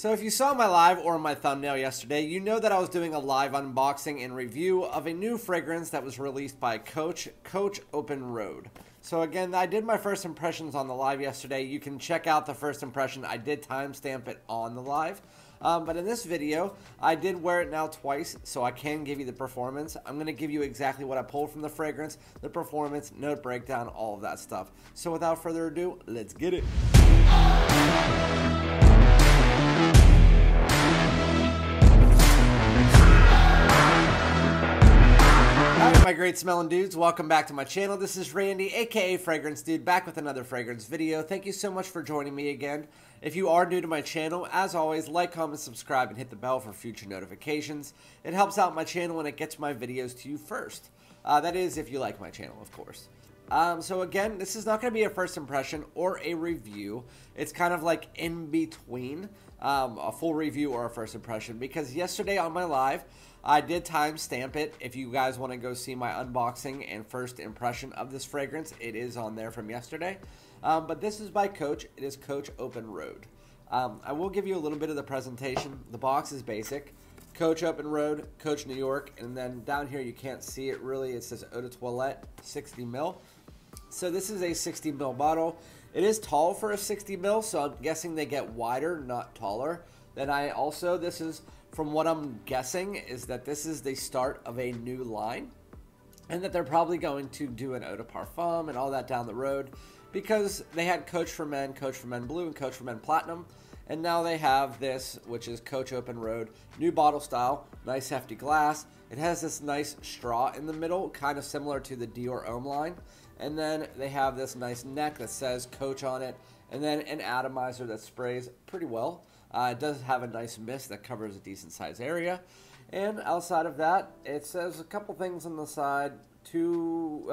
So if you saw my live or my thumbnail yesterday, you know that I was doing a live unboxing and review of a new fragrance that was released by Coach Open Road. So again, I did my first impressions on the live yesterday. You can check out the first impression. I did timestamp it on the live. But in this video, I did wear it now twice, so I can give you the performance. I'm going to give you exactly what I pulled from the fragrance, the performance, note breakdown, all of that stuff. So without further ado, let's get it. Alright, my great smelling dudes, welcome back to my channel. This is Randy, aka FragranceDoud, back with another fragrance video. Thank you so much for joining me again. If you are new to my channel, as always, like, comment, subscribe, and hit the bell for future notifications. It helps out my channel and it gets my videos to you first. That is, if you like my channel, of course. So again, this is not going to be a first impression or a review. It's kind of like in between a full review or a first impression, because yesterday on my live, I did timestamp it. If you guys want to go see my unboxing and first impression of this fragrance, it is on there from yesterday. But this is by Coach. It is Coach Open Road. I will give you a little bit of the presentation. The box is basic. Coach Open Road, Coach New York, and then down here you can't see it really. It says Eau de Toilette, 60 ml. So this is a 60 ml bottle. It is tall for a 60 ml, so I'm guessing they get wider, not taller. Then this is, from what I'm guessing, is that this is the start of a new line, and that they're probably going to do an Eau de Parfum and all that down the road, because they had Coach for Men Blue, and Coach for Men Platinum, and now they have this, which is Coach Open Road, new bottle style, nice hefty glass. It has this nice straw in the middle, kind of similar to the Dior Homme line, and then they have this nice neck that says Coach on it, and then an atomizer that sprays pretty well. It does have a nice mist that covers a decent sized area. And outside of that, it says a couple things on the side, two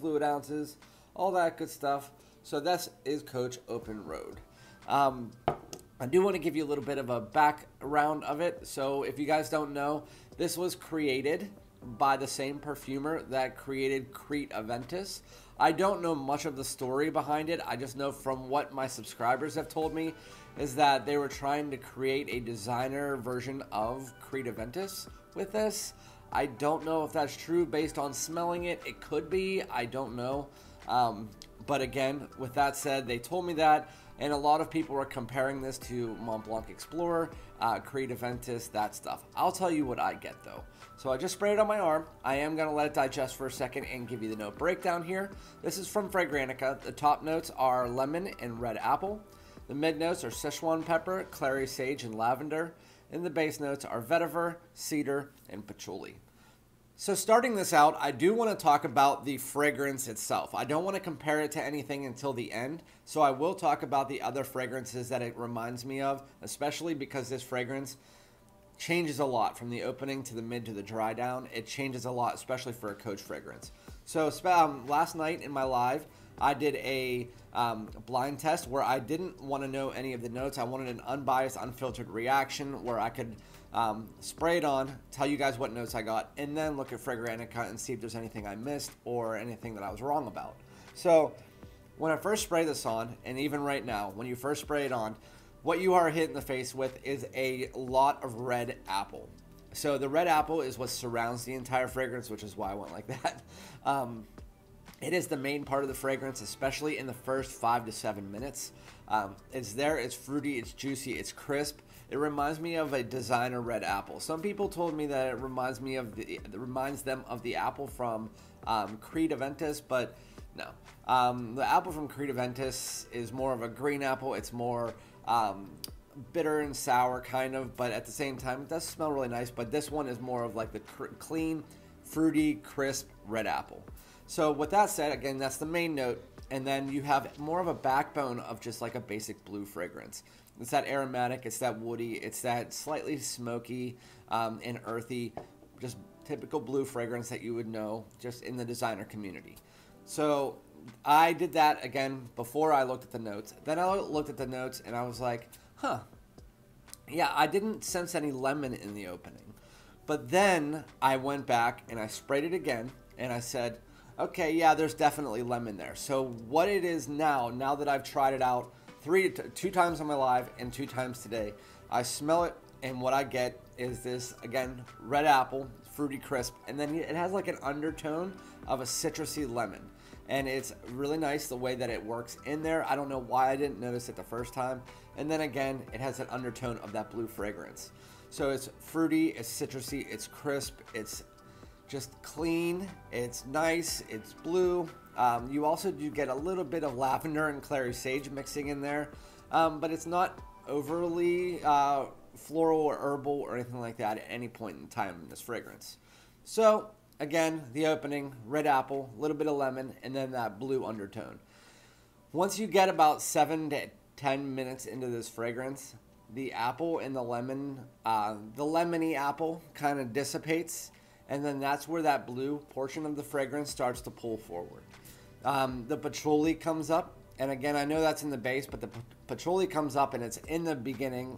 fluid ounces, all that good stuff. So this is Coach Open Road. I do want to give you a little bit of a background of it. So if you guys don't know, this was created by the same perfumer that created Aventus. I don't know much of the story behind it. I just know from what my subscribers have told me is that they were trying to create a designer version of Aventus with this. I don't know if that's true based on smelling it. It could be. I don't know. But again, with that said, they told me that, and a lot of people were comparing this to Mont Blanc Explorer, Aventus, that stuff. I'll tell you what I get though. So I just sprayed it on my arm. I am going to let it digest for a second and give you the note breakdown here. This is from Fragrantica. The top notes are lemon and red apple. The mid notes are Szechuan pepper, clary sage, and lavender. And the base notes are vetiver, cedar, and patchouli. So starting this out, I do want to talk about the fragrance itself. I don't want to compare it to anything until the end, so I will talk about the other fragrances that it reminds me of, especially because this fragrance changes a lot from the opening to the mid to the dry down. It changes a lot, especially for a Coach fragrance. So last night in my live, I did a blind test where I didn't want to know any of the notes. I wanted an unbiased, unfiltered reaction where I could spray it on, tell you guys what notes I got, and then look at Fragrantica and see if there's anything I missed or anything that I was wrong about. So when I first spray this on, and even right now, when you first spray it on, what you are hit in the face with is a lot of red apple. So the red apple is what surrounds the entire fragrance, which is why I went like that. It is the main part of the fragrance, especially in the first 5 to 7 minutes. It's there, it's fruity, it's juicy, it's crisp. It reminds me of a designer red apple. Some people told me that it reminds them of the apple from Aventus, but no. The apple from Aventus is more of a green apple. It's more bitter and sour kind of, but at the same time it does smell really nice. But this one is more of like the clean, fruity, crisp red apple. So with that said, again, that's the main note, and then you have more of a backbone of just like a basic blue fragrance. It's that aromatic, it's that woody, it's that slightly smoky and earthy, just typical blue fragrance that you would know just in the designer community. So I did that again before I looked at the notes. Then I looked at the notes and I was like, huh, yeah, I didn't sense any lemon in the opening. But then I went back and I sprayed it again and I said, okay, yeah, there's definitely lemon there. So what it is now that I've tried it out two times on my live and 2 times today, I smell it, and what I get is this, again, red apple, fruity crisp, and then it has like an undertone of a citrusy lemon. And it's really nice the way that it works in there. I don't know why I didn't notice it the first time. And then again, it has an undertone of that blue fragrance. So it's fruity, it's citrusy, it's crisp, it's just clean, it's nice, it's blue. You also do get a little bit of lavender and clary sage mixing in there, but it's not overly floral or herbal or anything like that at any point in time in this fragrance. So again, the opening, red apple, a little bit of lemon, and then that blue undertone. Once you get about 7 to 10 minutes into this fragrance, the apple and the lemon, the lemony apple kind of dissipates, and then that's where that blue portion of the fragrance starts to pull forward. The patchouli comes up, and again, I know that's in the base, but the patchouli comes up and it's in the beginning.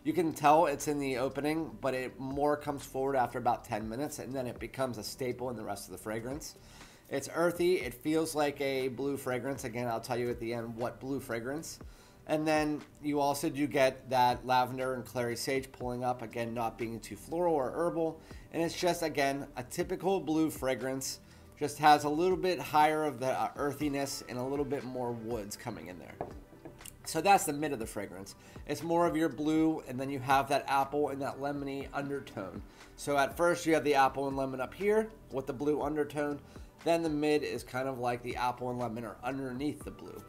You can tell it's in the opening, but it more comes forward after about 10 minutes, and then it becomes a staple in the rest of the fragrance. It's earthy. It feels like a blue fragrance. Again, I'll tell you at the end what blue fragrance. And then you also do get that lavender and clary sage pulling up, again, not being too floral or herbal. And it's just, again, a typical blue fragrance. Just has a little bit higher of the earthiness and a little bit more woods coming in there. So that's the mid of the fragrance. It's more of your blue, and then you have that apple and that lemony undertone. So at first you have the apple and lemon up here with the blue undertone. Then the mid is kind of like the apple and lemon are underneath the blue.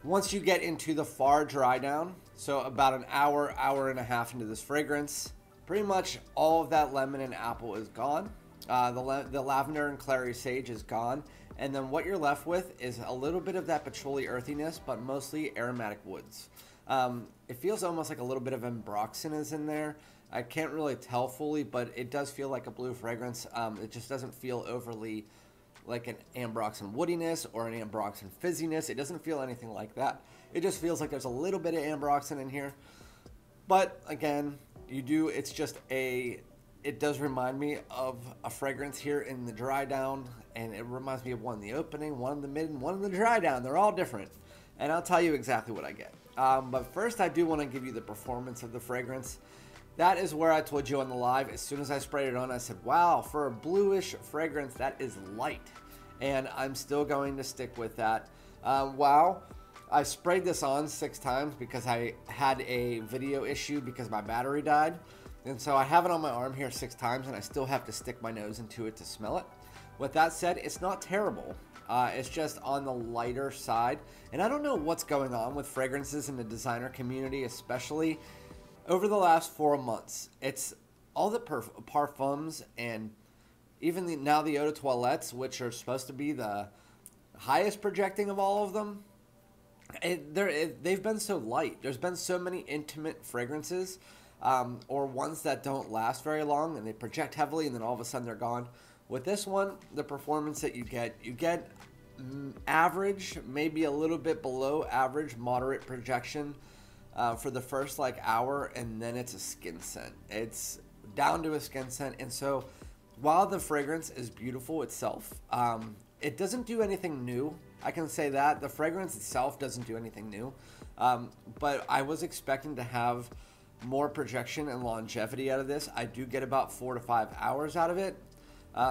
Once you get into the far dry down, so about an hour, hour and a half into this fragrance, pretty much all of that lemon and apple is gone. The lavender and clary sage is gone. And then what you're left with is a little bit of that patchouli earthiness, but mostly aromatic woods. It feels almost like a little bit of ambroxan is in there. I can't really tell fully, but it does feel like a blue fragrance. It just doesn't feel overly like an ambroxan woodiness or an ambroxan fizziness. It doesn't feel anything like that. It just feels like there's a little bit of ambroxan in here. But again, it does remind me of a fragrance here in the dry down, and it reminds me of one in the opening, one in the mid, and one in the dry down. They're all different, and I'll tell you exactly what I get. But first, I do want to give you the performance of the fragrance. That is where I told you on the live, as soon as I sprayed it on, I said, wow, for a bluish fragrance, that is light. And I'm still going to stick with that. Wow. I sprayed this on 6 times because I had a video issue because my battery died. And so I have it on my arm here 6 times, and I still have to stick my nose into it to smell it. With that said, it's not terrible. It's just on the lighter side. And I don't know what's going on with fragrances in the designer community, especially over the last 4 months. It's all the parfums and even now the eau de toilettes, which are supposed to be the highest projecting of all of them. They've been so light. There's been so many intimate fragrances, or ones that don't last very long and they project heavily and then all of a sudden they're gone. With this one, the performance that you get average, maybe a little bit below average, moderate projection for the first like hour, and then it's a skin scent. It's down to a skin scent. And so while the fragrance is beautiful itself, it doesn't do anything new. I can say that. The fragrance itself doesn't do anything new. But I was expecting to have more projection and longevity out of this. I do get about 4 to 5 hours out of it.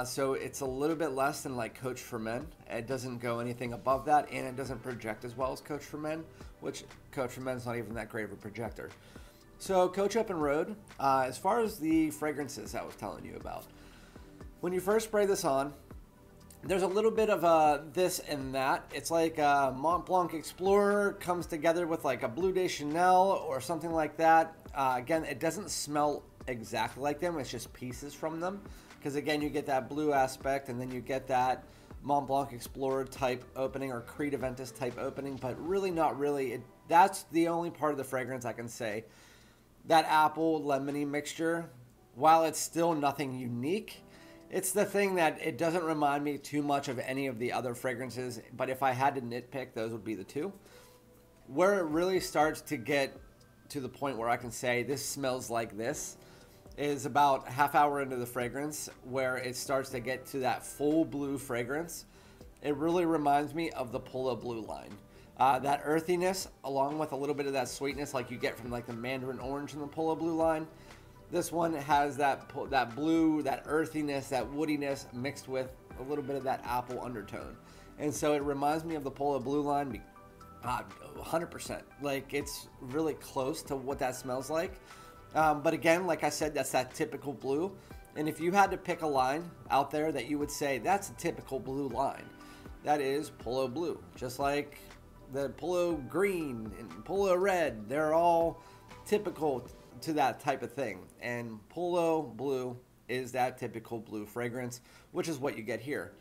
So it's a little bit less than like Coach for Men. It doesn't go anything above that, and it doesn't project as well as Coach for Men, which Coach for Men is not even that great of a projector. So Coach Open Road, as far as the fragrances I was telling you about, when you first spray this on, there's a little bit of this and that. It's like a Mont Blanc Explorer comes together with like a Bleu de Chanel or something like that. Again, it doesn't smell exactly like them. It's just pieces from them. Because again, you get that blue aspect, and then you get that Mont Blanc Explorer type opening or Creed Aventus type opening, but really not really. That's the only part of the fragrance I can say. That apple lemony mixture, while it's still nothing unique, it's the thing that it doesn't remind me too much of any of the other fragrances, but if I had to nitpick, those would be the two. Where it really starts to get to the point where I can say this smells like this is about half hour into the fragrance, where it starts to get to that full blue fragrance. It really reminds me of the Polo Blue line. That earthiness, along with a little bit of that sweetness like you get from like the mandarin orange in the Polo Blue line. This one has that blue, that earthiness, that woodiness mixed with a little bit of that apple undertone. And so it reminds me of the Polo Blue line 100%. Like, it's really close to what that smells like. But again, like I said, that's that typical blue. And if you had to pick a line out there that you would say, that's a typical blue line, that is Polo Blue. Just like the Polo Green and Polo Red, they're all typical to that type of thing. And Polo Blue is that typical blue fragrance, which is what you get here.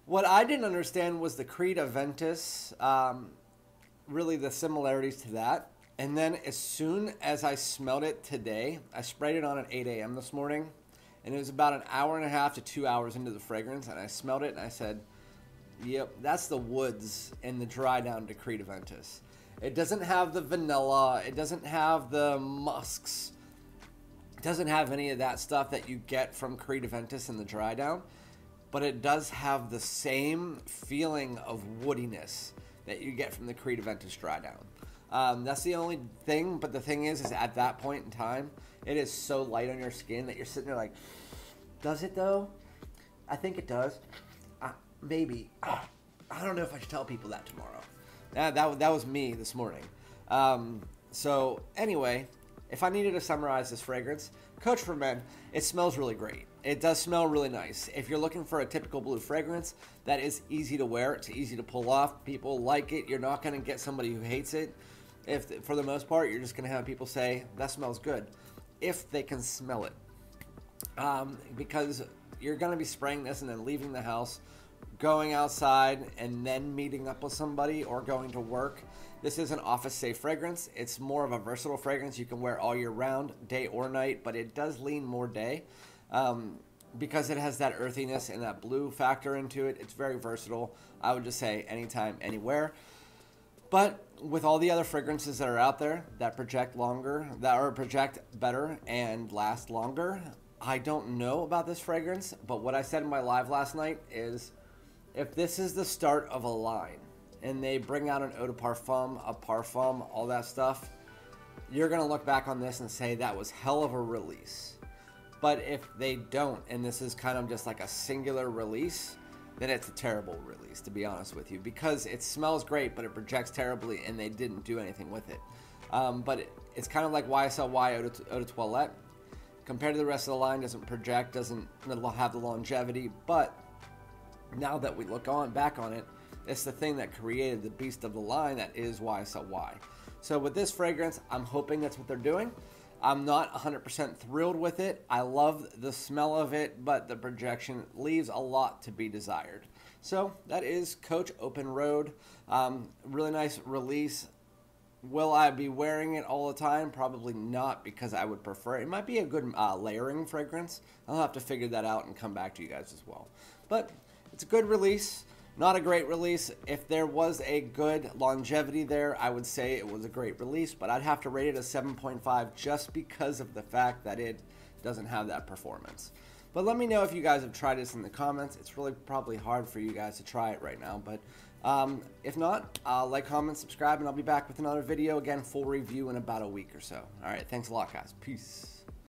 What I didn't understand was the Creed Aventus, really the similarities to that. And then as soon as I smelled it today, I sprayed it on at 8 a.m. this morning, and it was about an hour and a half to 2 hours into the fragrance, and I smelled it and I said, yep, that's the woods in the dry down to Creed Aventus. It doesn't have the vanilla, it doesn't have the musks, it doesn't have any of that stuff that you get from Creed Aventus in the dry down, but it does have the same feeling of woodiness that you get from the Creed Aventus dry down. That's the only thing, but the thing is at that point in time, it is so light on your skin that you're sitting there like, does it though? I think it does. Maybe. I don't know if I should tell people that tomorrow. That was me this morning. So anyway, if I needed to summarize this fragrance, Coach for Men, it smells really great. It does smell really nice. If you're looking for a typical blue fragrance that is easy to wear, it's easy to pull off, people like it, you're not going to get somebody who hates it. If for the most part, you're just going to have people say, that smells good, if they can smell it. Because you're going to be spraying this and then leaving the house, going outside, and then meeting up with somebody or going to work. This is an office-safe fragrance. It's more of a versatile fragrance you can wear all year round, day or night, but it does lean more day because it has that earthiness and that blue factor into it. It's very versatile. I would just say anytime, anywhere. But with all the other fragrances that are out there that project longer, that project better and last longer, I don't know about this fragrance, but what I said in my live last night is, if this is the start of a line and they bring out an Eau de Parfum, a Parfum, all that stuff, you're going to look back on this and say that was hell of a release. But if they don't, and this is kind of just like a singular release, then it's a terrible release, to be honest with you, because it smells great, but it projects terribly and they didn't do anything with it. But it's kind of like YSL Eau de Toilette. Compared to the rest of the line, doesn't project, doesn't have the longevity, but now that we look back on it, it's the thing that created the beast of the line that is YSL. So with this fragrance, I'm hoping that's what they're doing. I'm not 100% thrilled with it. I love the smell of it, but the projection leaves a lot to be desired. So that is Coach Open Road. Really nice release. Will I be wearing it all the time? Probably not, because I would prefer it. It might be a good layering fragrance. I'll have to figure that out and come back to you guys as well. But it's a good release, not a great release. If there was a good longevity there, I would say it was a great release, but I'd have to rate it a 7.5 just because of the fact that it doesn't have that performance. But let me know if you guys have tried this in the comments. It's really probably hard for you guys to try it right now, but if not, like, comment, subscribe, and I'll be back with another video. Again, full review in about a week or so. All right, thanks a lot, guys. Peace.